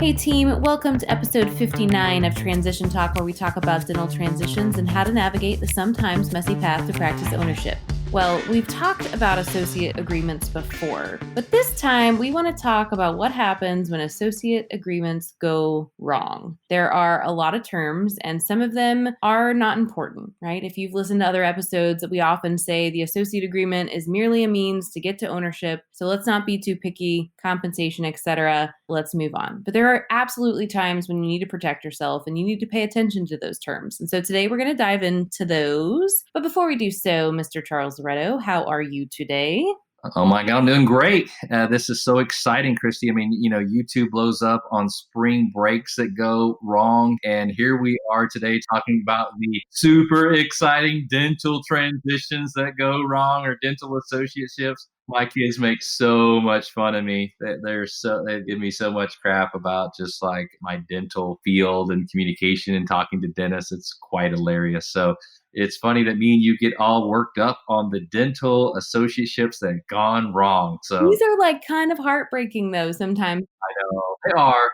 Hey team, welcome to episode 59 of Transition Talk, where we talk about dental transitions and how to navigate the sometimes messy path to practice ownership. Well, we've talked about associate agreements before, but this time we want to talk about what happens when associate agreements go wrong. There are a lot of terms, and some of them are not important, right? If you've listened to other episodes, we often say the associate agreement is merely a means to get to ownership, so let's not be too picky, compensation, etc. Let's move on. But there are absolutely times when you need to protect yourself and you need to pay attention to those terms. And so today we're going to dive into those. But before we do so, Mr. Charles Loretto, how are you today? Oh my God, I'm doing great. This is so exciting, Christy. I mean, YouTube blows up on spring breaks that go wrong. And here we are today talking about the super exciting dental transitions that go wrong or dental associateships. My kids make so much fun of me. They give me so much crap about just like my dental field and communication and talking to dentists. It's quite hilarious. So it's funny that me and you get all worked up on the dental associateships that have gone wrong. So These are like kind of heartbreaking though sometimes. I know they are.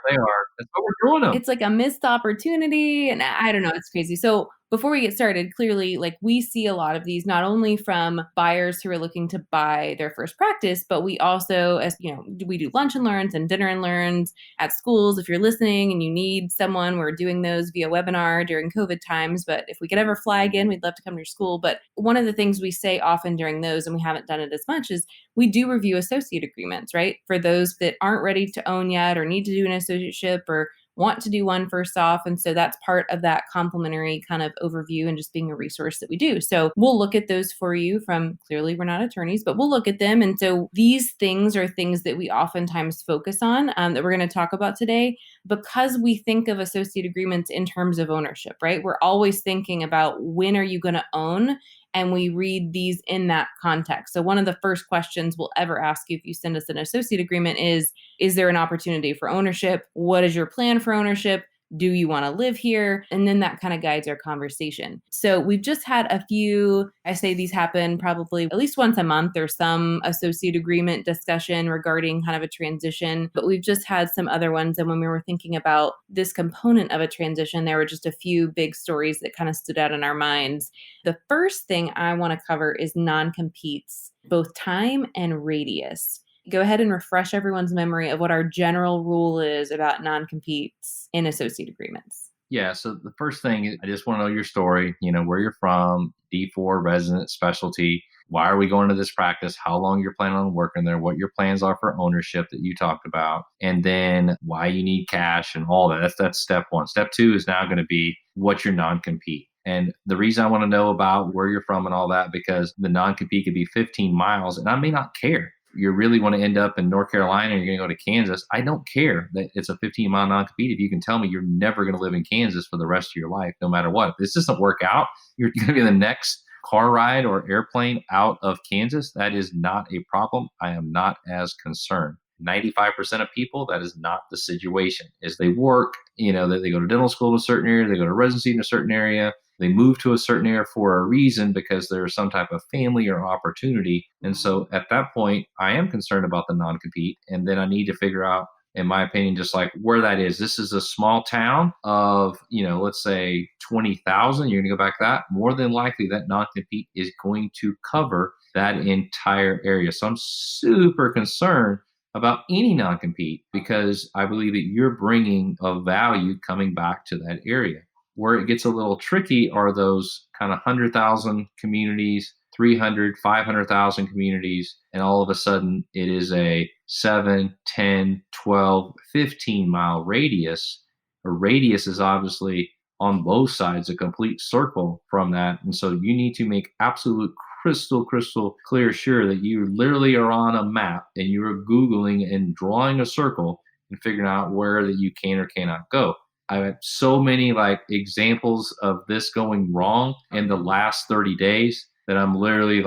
That's what we're doing them. It's like a missed opportunity, and I don't know, it's crazy. So before we get started, clearly, like we see a lot of these not only from buyers who are looking to buy their first practice, but we also, as you know, we do lunch and learns and dinner and learns at schools. If you're listening and you need someone, we're doing those via webinar during COVID times. But if we could ever fly again, we'd love to come to your school. But one of the things we say often during those, and we haven't done it as much, is we do review associate agreements, right? For those that aren't ready to own yet or need to do an associateship or want to do one first off. And so that's part of that complimentary kind of overview and just being a resource that we do. So we'll look at those for you from, clearly we're not attorneys, but we'll look at them. And so these things are things that we oftentimes focus on that we're going to talk about today because we think of associate agreements in terms of ownership, right? We're always thinking about when are you going to own? And we read these in that context. So one of the first questions we'll ever ask you if you send us an associate agreement is there an opportunity for ownership? What is your plan for ownership? Do you want to live here? And then that kind of guides our conversation. So we've just had a few, I say these happen probably at least once a month. There's some associate agreement discussion regarding kind of a transition, but we've just had some other ones. And when we were thinking about this component of a transition, there were just a few big stories that kind of stood out in our minds. The first thing I want to cover is non-competes, both time and radius. Go ahead and refresh everyone's memory of what our general rule is about non-competes in associate agreements. Yeah. So the first thing is I just want to know your story, where you're from, D4 resident specialty. Why are we going to this practice? How long you're planning on working there? What your plans are for ownership that you talked about? And then why you need cash and all that. That's step one. Step two is now going to be what's your non-compete. And the reason I want to know about where you're from and all that, because the non-compete could be 15 miles and I may not care. You really want to end up in North Carolina and you're going to go to Kansas. I don't care that it's a 15-mile non-compete. If you can tell me you're never going to live in Kansas for the rest of your life, no matter what. If this doesn't work out, you're going to be the next car ride or airplane out of Kansas. That is not a problem. I am not as concerned. 95% of people, that is not the situation. Is they work, they go to dental school in a certain area, they go to residency in a certain area, they move to a certain area for a reason because there's some type of family or opportunity. And so at that point, I am concerned about the non-compete. And then I need to figure out, in my opinion, just like where that is. This is a small town of, let's say 20,000. You're going to go back that. More than likely that non-compete is going to cover that entire area. So I'm super concerned about any non-compete because I believe that you're bringing a value coming back to that area. Where it gets a little tricky are those kind of 100,000 communities, 300, 500,000 communities, and all of a sudden it is a 7, 10, 12, 15-mile radius. A radius is obviously on both sides a complete circle from that. And so you need to make absolute crystal clear sure that you literally are on a map and you are Googling and drawing a circle and figuring out where that you can or cannot go. I've had so many examples of this going wrong in the last 30 days that I'm literally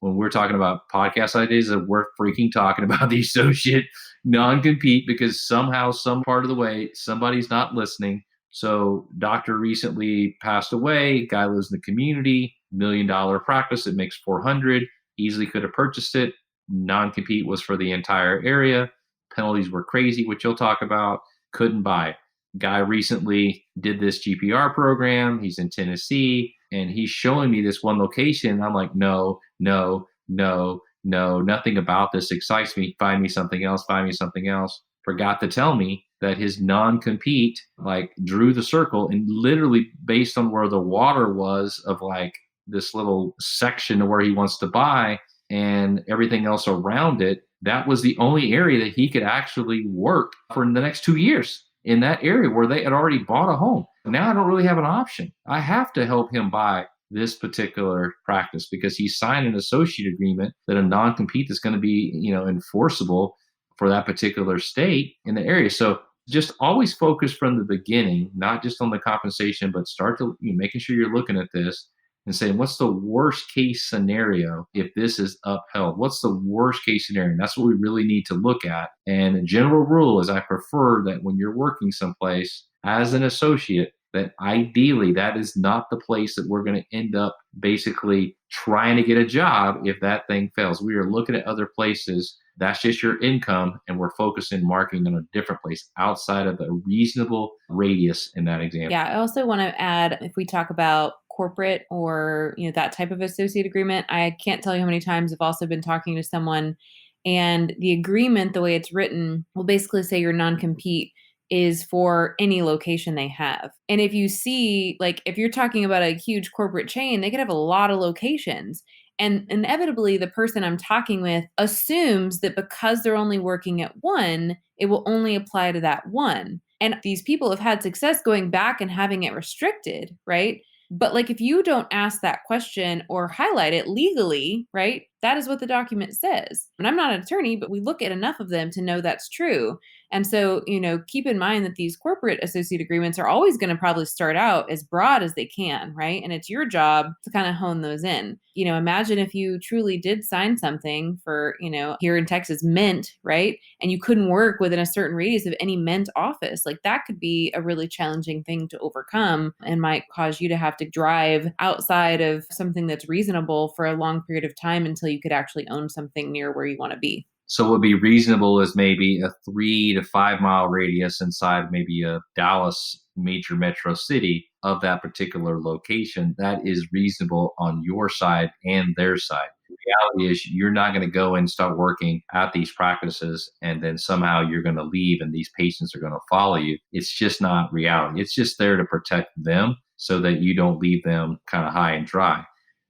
when we're talking about podcast ideas, that we're freaking talking about the associate non-compete because somehow, some part of the way, somebody's not listening. So doctor recently passed away, guy lives in the community, $1 million practice, it makes 400, easily could have purchased it. Non-compete was for the entire area. Penalties were crazy, which you'll talk about. couldn't buy it. Guy recently did this GPR program. He's in Tennessee and he's showing me this one location. I'm like, no, no, no, no, nothing about this excites me. Find me something else, find me something else. Forgot to tell me that his non-compete like drew the circle and literally based on where the water was of like this little section where he wants to buy and everything else around it, that was the only area that he could actually work for the next 2 years in that area where they had already bought a home. Now I don't really have an option. I have to help him buy this particular practice because he signed an associate agreement that a non-compete is going to be, enforceable for that particular state in the area. So just always focus from the beginning, not just on the compensation, but start to making sure you're looking at this and saying, what's the worst case scenario if this is upheld? What's the worst case scenario? And that's what we really need to look at. And a general rule is I prefer that when you're working someplace as an associate, that ideally that is not the place that we're going to end up basically trying to get a job if that thing fails. We are looking at other places. That's just your income, and we're focusing marketing on a different place outside of the reasonable radius in that example. Yeah, I also want to add, if we talk about corporate or that type of associate agreement, I can't tell you how many times I've also been talking to someone and the agreement, the way it's written, will basically say your non-compete is for any location they have. And if you see, like, if you're talking about a huge corporate chain, they could have a lot of locations. And inevitably, the person I'm talking with assumes that because they're only working at one, it will only apply to that one. And these people have had success going back and having it restricted, right? But like if you don't ask that question or highlight it legally, right? That is what the document says. And I'm not an attorney, but we look at enough of them to know that's true. And so, keep in mind that these corporate associate agreements are always going to probably start out as broad as they can, right? And it's your job to kind of hone those in. Imagine if you truly did sign something for, here in Texas, Mint, right? And you couldn't work within a certain radius of any Mint office. Like that could be a really challenging thing to overcome and might cause you to have to drive outside of something that's reasonable for a long period of time until you could actually own something near where you want to be. So what would be reasonable is maybe a 3 to 5 mile radius inside maybe a Dallas major metro city of that particular location. That is reasonable on your side and their side. The reality is you're not going to go and start working at these practices and then somehow you're going to leave and these patients are going to follow you. It's just not reality. It's just there to protect them so that you don't leave them kind of high and dry.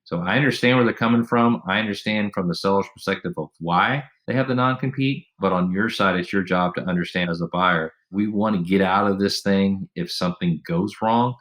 So I understand where they're coming from. I understand from the seller's perspective of why they have the non-compete, but on your side, it's your job to understand as a buyer, we want to get out of this thing if something goes wrong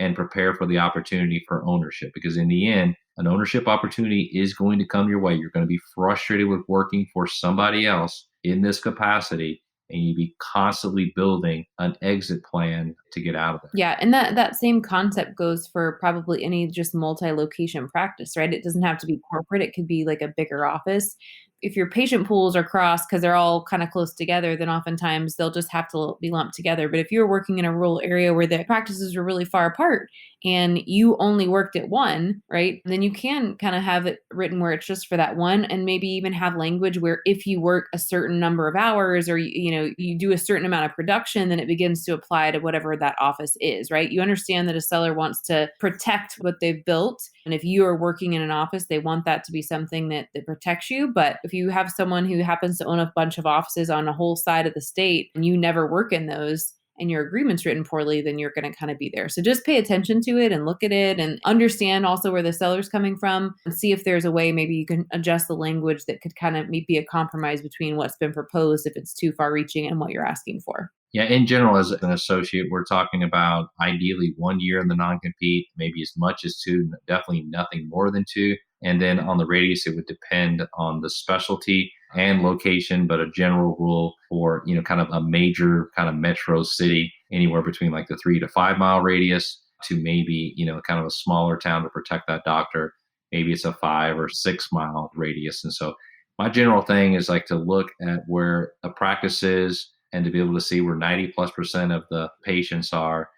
and prepare for the opportunity for ownership. Because in the end, an ownership opportunity is going to come your way. You're going to be frustrated with working for somebody else in this capacity, and you be constantly building an exit plan to get out of it. Yeah, and that same concept goes for probably any just multi-location practice, right? It doesn't have to be corporate. It could be like a bigger office. If your patient pools are crossed because they're all kind of close together, then oftentimes they'll just have to be lumped together. But if you're working in a rural area where the practices are really far apart and you only worked at one, right, then you can kind of have it written where it's just for that one, and maybe even have language where if you work a certain number of hours or you do a certain amount of production, then it begins to apply to whatever that office is, right? You understand that a seller wants to protect what they've built. And if you are working in an office, they want that to be something that protects you. But if you have someone who happens to own a bunch of offices on a whole side of the state and you never work in those and your agreement's written poorly, then you're going to kind of be there. So just pay attention to it and look at it and understand also where the seller's coming from and see if there's a way maybe you can adjust the language that could kind of be a compromise between what's been proposed if it's too far reaching and what you're asking for. Yeah, in general, as an associate, we're talking about ideally 1 year in the non-compete, maybe as much as 2, definitely nothing more than 2. And then on the radius, it would depend on the specialty and location, but a general rule for, kind of a major kind of metro city, anywhere between like the 3 to 5 mile radius to maybe, kind of a smaller town to protect that doctor. Maybe it's a 5 or 6 mile radius. And so my general thing is like to look at where a practice is, and to be able to see where 90+% of the patients are.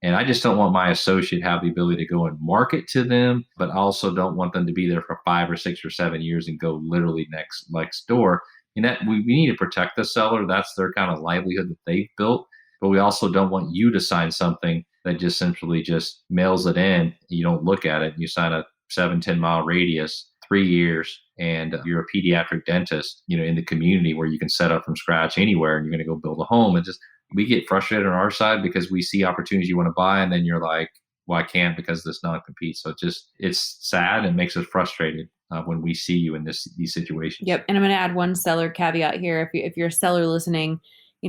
And I just don't want my associate have the ability to go and market to them, but also don't want them to be there for 5 or 6 or 7 years and go literally next door. And that we need to protect the seller. That's their kind of livelihood that they've built. but we also don't want you to sign something that just simply just mails it in. You don't look at it. You sign a 7-10 mile radius, 3 years, and you're a pediatric dentist, in the community where you can set up from scratch anywhere and you're going to go build a home. And just, we get frustrated on our side because we see opportunities you want to buy. And then you're like, well, I can't because this non-compete. So it's sad and makes us frustrated when we see you in these situations. Yep. And I'm going to add one seller caveat here. If you're a seller listening,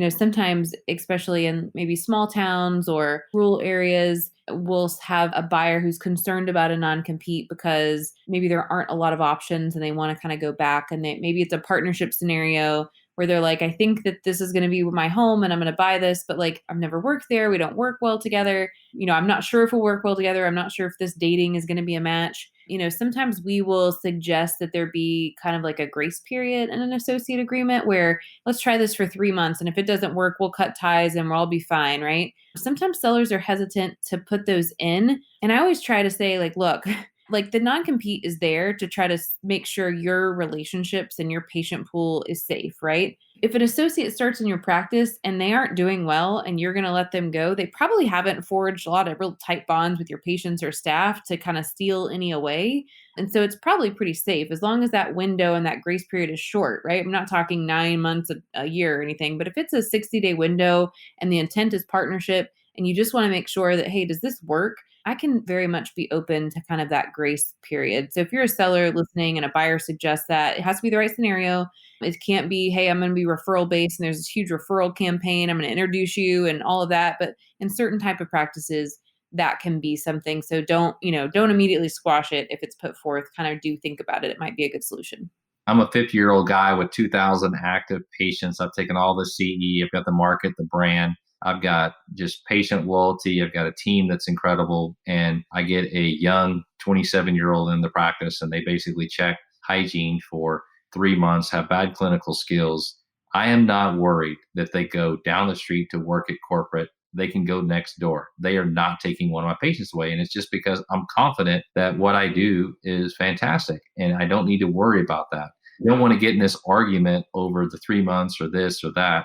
sometimes, especially in maybe small towns or rural areas, we'll have a buyer who's concerned about a non-compete because maybe there aren't a lot of options and they want to kind of go back, and maybe it's a partnership scenario where they're like, I think that this is going to be my home and I'm going to buy this, but like, I've never worked there. We don't work well together. I'm not sure if we'll work well together. I'm not sure if this dating is going to be a match. Sometimes we will suggest that there be kind of like a grace period in an associate agreement where let's try this for 3 months. And if it doesn't work, we'll cut ties and we'll all be fine, right? Sometimes sellers are hesitant to put those in. And I always try to say, like, look, like the non-compete is there to try to make sure your relationships and your patient pool is safe, right? If an associate starts in your practice and they aren't doing well and you're going to let them go, they probably haven't forged a lot of real tight bonds with your patients or staff to kind of steal any away. And so it's probably pretty safe as long as that window and that grace period is short, right? I'm not talking 9 months, a year or anything, but if it's a 60-day window and the intent is partnership and you just want to make sure that, hey, does this work? I can very much be open to kind of that grace period. So if you're a seller listening and a buyer suggests that, it has to be the right scenario. It can't be, hey, I'm going to be referral based and there's this huge referral campaign. I'm going to introduce you and all of that. But in certain type of practices, that can be something. So don't immediately squash it if it's put forth. Kind of do think about it. It might be a good solution. I'm a 50-year-old guy with 2,000 active patients. I've taken all the CE. I've got the market, the brand. I've got just patient loyalty. I've got a team that's incredible. And I get a young 27-year-old in the practice, and they basically check hygiene for 3 months, have bad clinical skills. I am not worried that they go down the street to work at corporate. They can go next door. They are not taking one of my patients away. And it's just because I'm confident that what I do is fantastic and I don't need to worry about that. You don't want to get in this argument over the 3 months or this or that.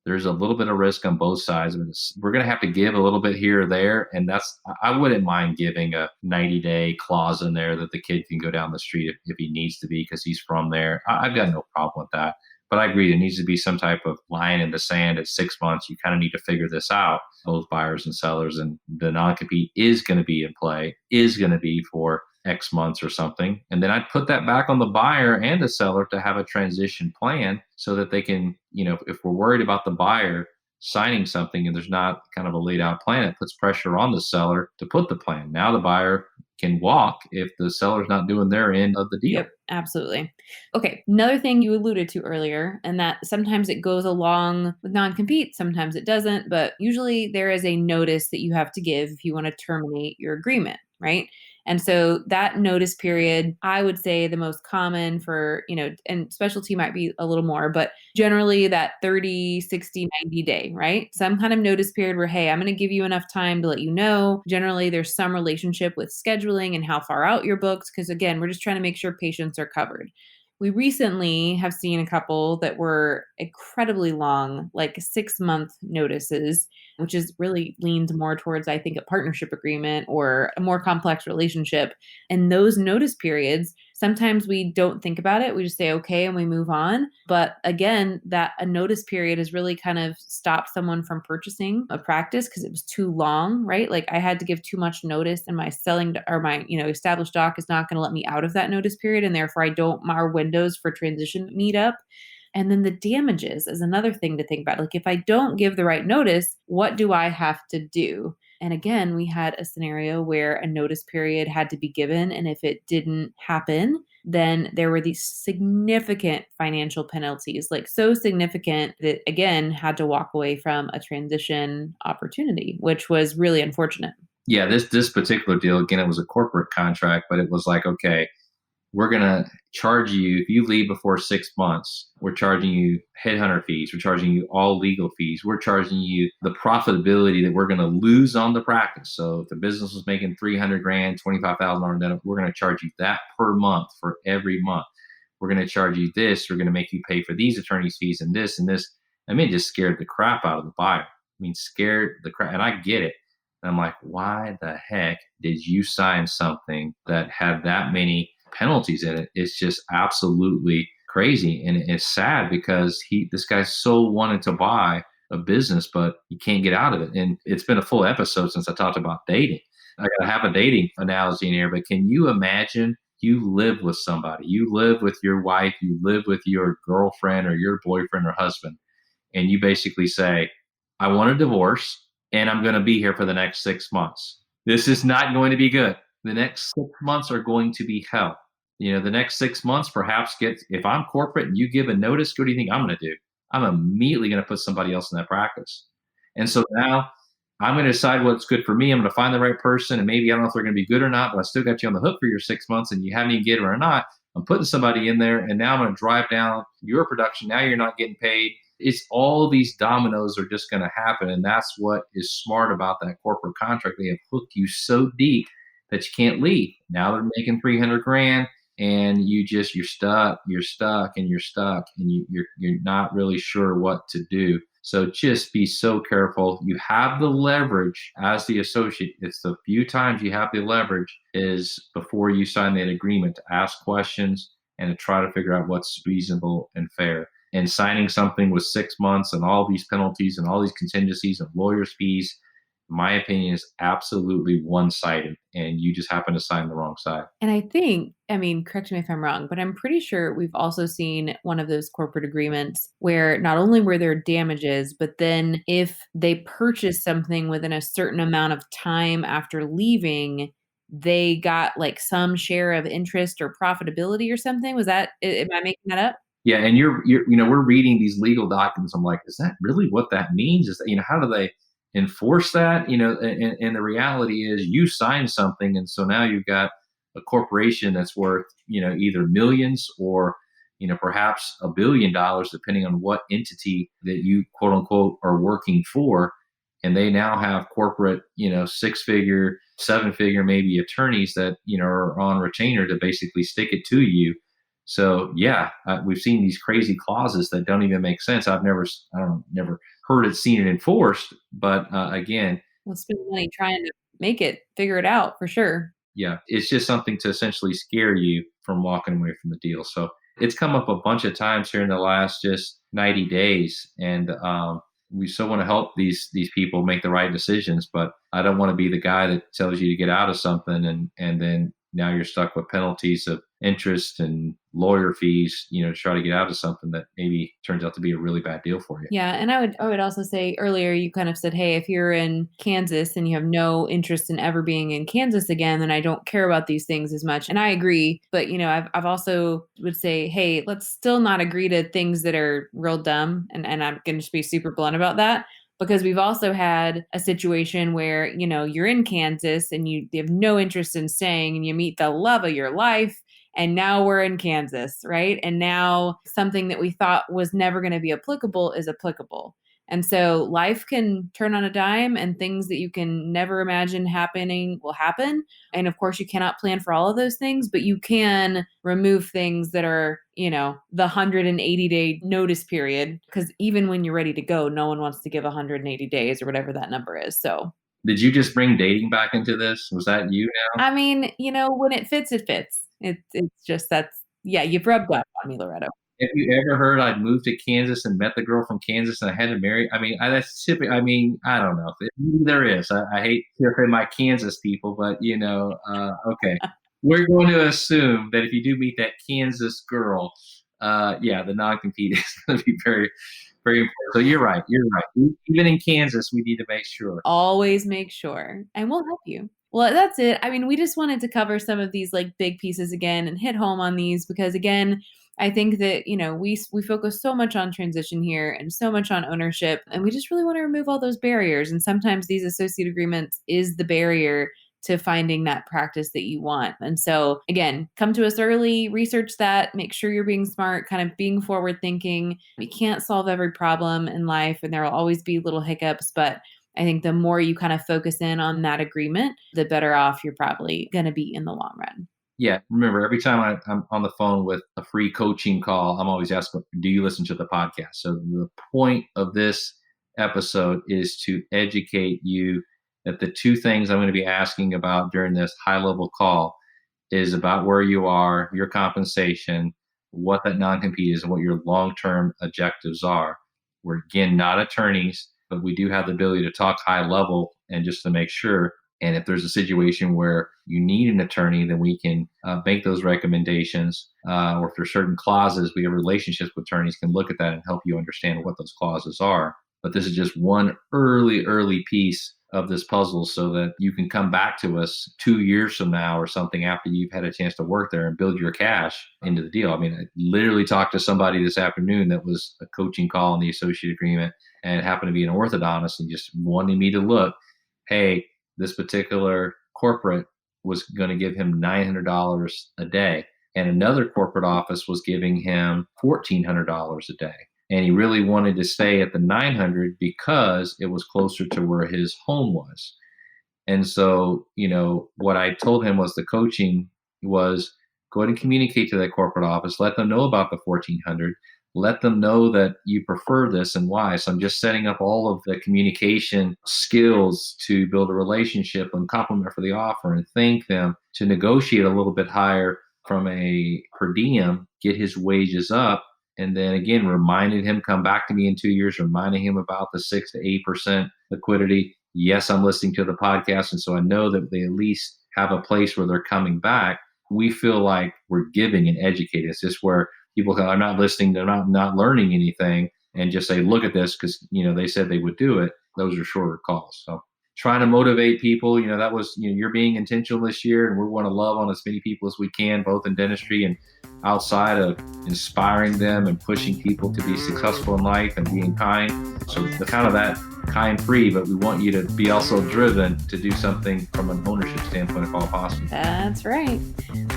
There's a little bit of risk on both sides. We're going to have to give a little bit here or there. And I wouldn't mind giving a 90-day clause in there that the kid can go down the street if he needs to be because he's from there. I've got no problem with that. But I agree, there needs to be some type of line in the sand at 6 months. You kind of need to figure this out, both buyers and sellers. And the non-compete is going to be in play, is going to be for X months or something. And then I'd put that back on the buyer and the seller to have a transition plan so that they can, if we're worried about the buyer signing something and there's not kind of a laid out plan, it puts pressure on the seller to put the plan. Now the buyer can walk if the seller's not doing their end of the deal. Yep, absolutely. Okay, another thing you alluded to earlier, and that sometimes it goes along with non-compete, sometimes it doesn't, but usually there is a notice that you have to give if you want to terminate your agreement, right? And so that notice period, I would say the most common for, and specialty might be a little more, but generally that 30, 60, 90 day, right? Some kind of notice period where, hey, I'm going to give you enough time to let you know. Generally, there's some relationship with scheduling and how far out you're booked. Because again, we're just trying to make sure patients are covered. We recently have seen a couple that were incredibly long, like 6-month notices, which is really leans more towards, I think, a partnership agreement or a more complex relationship. And those notice periods, sometimes we don't think about it. We just say, okay, and we move on. But again, that a notice period has really kind of stopped someone from purchasing a practice because it was too long, right? Like I had to give too much notice and my established doc is not going to let me out of that notice period. And therefore our windows for transition meet up. And then the damages is another thing to think about. Like if I don't give the right notice, what do I have to do? And again, we had a scenario where a notice period had to be given. And if it didn't happen, then there were these significant financial penalties, like so significant that, again, had to walk away from a transition opportunity, which was really unfortunate. Yeah, this particular deal, again, it was a corporate contract, but it was like, okay, we're going to charge you, if you leave before 6 months, we're charging you headhunter fees. We're charging you all legal fees. We're charging you the profitability that we're going to lose on the practice. So if the business was making $300,000, $25,000 net, we're going to charge you that per month for every month. We're going to charge you this. We're going to make you pay for these attorney's fees and this and this. I mean, it just scared the crap out of the buyer. mean, scared the crap. And I get it. And I'm like, why the heck did you sign something that had that many penalties in it? It's just absolutely crazy. And it's sad because this guy so wanted to buy a business, but he can't get out of it. And it's been a full episode since I talked about dating. I gotta have a dating analogy in here, but can you imagine you live with somebody, you live with your wife, you live with your girlfriend or your boyfriend or husband, and you basically say, I want a divorce and I'm going to be here for the next 6 months. This is not going to be good. The next 6 months are going to be hell. The next 6 months perhaps if I'm corporate and you give a notice, what do you think I'm going to do? I'm immediately going to put somebody else in that practice. And so now I'm going to decide what's good for me. I'm going to find the right person. And maybe I don't know if they're going to be good or not, but I still got you on the hook for your 6 months and you haven't even get it or not. I'm putting somebody in there and now I'm going to drive down your production. Now you're not getting paid. It's all these dominoes are just going to happen. And that's what is smart about that corporate contract. They have hooked you so deep that you can't leave. Now they're making 300 grand and you're stuck and you're not really sure what to do. So just be so careful. You have the leverage as the associate. It's the few times you have the leverage is before you sign that agreement to ask questions and to try to figure out what's reasonable and fair. And signing something with 6 months and all these penalties and all these contingencies and lawyers' fees, in my opinion, is absolutely one-sided, and you just happen to sign the wrong side. And I mean, correct me if I'm wrong, but I'm pretty sure we've also seen one of those corporate agreements where not only were there damages, but then if they purchased something within a certain amount of time after leaving, they got like some share of interest or profitability or something. Am I making that up? Yeah, and we're reading these legal documents. I'm like, is that really what that means? Is that, how do they enforce that? And the reality is you signed something. And so now you've got a corporation that's worth, either millions or, perhaps $1 billion, depending on what entity that you quote unquote are working for. And they now have corporate, 6-figure, 7-figure, maybe attorneys that, are on retainer to basically stick it to you. So yeah, we've seen these crazy clauses that don't even make sense. I don't never heard it, seen it enforced. But again, We'll spend money trying to figure it out for sure. yeah, it's just something to essentially scare you from walking away from the deal. So it's come up a bunch of times here in the last just 90 days, and we so want to help these people make the right decisions. But I don't want to be the guy that tells you to get out of something and then now you're stuck with penalties of interest and lawyer fees, to try to get out of something that maybe turns out to be a really bad deal for you. Yeah, and I would also say earlier you kind of said, hey, if you're in Kansas and you have no interest in ever being in Kansas again, then I don't care about these things as much. And I agree, but I've also would say, hey, let's still not agree to things that are real dumb, and I'm going to just be super blunt about that. Because we've also had a situation where, you're in Kansas and you have no interest in staying and you meet the love of your life. And now we're in Kansas, right? And now something that we thought was never going to be applicable is applicable. And so life can turn on a dime and things that you can never imagine happening will happen. And of course, you cannot plan for all of those things, but you can remove things that are, the 180-day notice period. Because even when you're ready to go, no one wants to give 180 days or whatever that number is. So did you just bring dating back into this? Was that you now? I mean, when it fits, it fits. It's just yeah, you've rubbed up on me, Loretto. Have you ever heard I'd moved to Kansas and met the girl from Kansas and I had to marry? I mean, that's typical. I mean, I don't know. Maybe there is. I hate to offend my Kansas people, but okay. We're going to assume that if you do meet that Kansas girl, yeah, the non-compete is going to be very, very important. So you're right. You're right. Even in Kansas, we need to make sure. Always make sure, and we'll help you. Well, that's it. I mean, we just wanted to cover some of these like big pieces again and hit home on these because again, I think that, we focus so much on transition here and so much on ownership, and we just really want to remove all those barriers. And sometimes these associate agreements is the barrier to finding that practice that you want. And so again, come to us early, research that, make sure you're being smart, kind of being forward thinking. We can't solve every problem in life and there will always be little hiccups, but I think the more you kind of focus in on that agreement, the better off you're probably going to be in the long run. Yeah. Remember, every time I'm on the phone with a free coaching call, I'm always asking, do you listen to the podcast? So the point of this episode is to educate you that the two things I'm going to be asking about during this high level call is about where you are, your compensation, what that non-compete is, and what your long-term objectives are. We're, again, not attorneys, but we do have the ability to talk high level and just to make sure. And if there's a situation where you need an attorney, then we can make those recommendations. Or if there's certain clauses, we have relationships with attorneys, can look at that and help you understand what those clauses are. But this is just one early piece of this puzzle so that you can come back to us 2 years from now or something after you've had a chance to work there and build your cash into the deal. I mean, I literally talked to somebody this afternoon that was a coaching call on the associate agreement, and it happened to be an orthodontist, and just wanted me to look, hey, this particular corporate was going to give him $900 a day, and another corporate office was giving him $1,400 a day. And he really wanted to stay at the 900 because it was closer to where his home was. And so, what I told him was the coaching was go ahead and communicate to that corporate office, let them know about the 1,400, let them know that you prefer this and why. So I'm just setting up all of the communication skills to build a relationship and compliment for the offer and thank them, to negotiate a little bit higher from a per diem, get his wages up. And then again, reminded him, come back to me in 2 years, reminding him about the 6 to 8% liquidity. Yes, I'm listening to the podcast. And so I know that they at least have a place where they're coming back. We feel like we're giving and educating. It's just where people are not listening, they're not learning anything, and just say, look at this because, they said they would do it. Those are shorter calls. So trying to motivate people, that was, you're being intentional this year, and we want to love on as many people as we can, both in dentistry and outside of inspiring them and pushing people to be successful in life and being kind. So the kind of that kind free, but we want you to be also driven to do something from an ownership standpoint if all possible. That's right.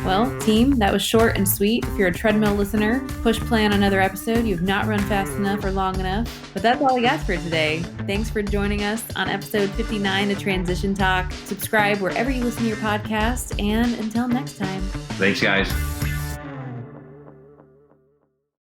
Well, team, that was short and sweet. If you're a treadmill listener, push play on another episode. You've not run fast enough or long enough. But that's all we got for today. Thanks for joining us on episode 59 of Transition Talk. Subscribe wherever you listen to your podcast. And until next time. Thanks, guys.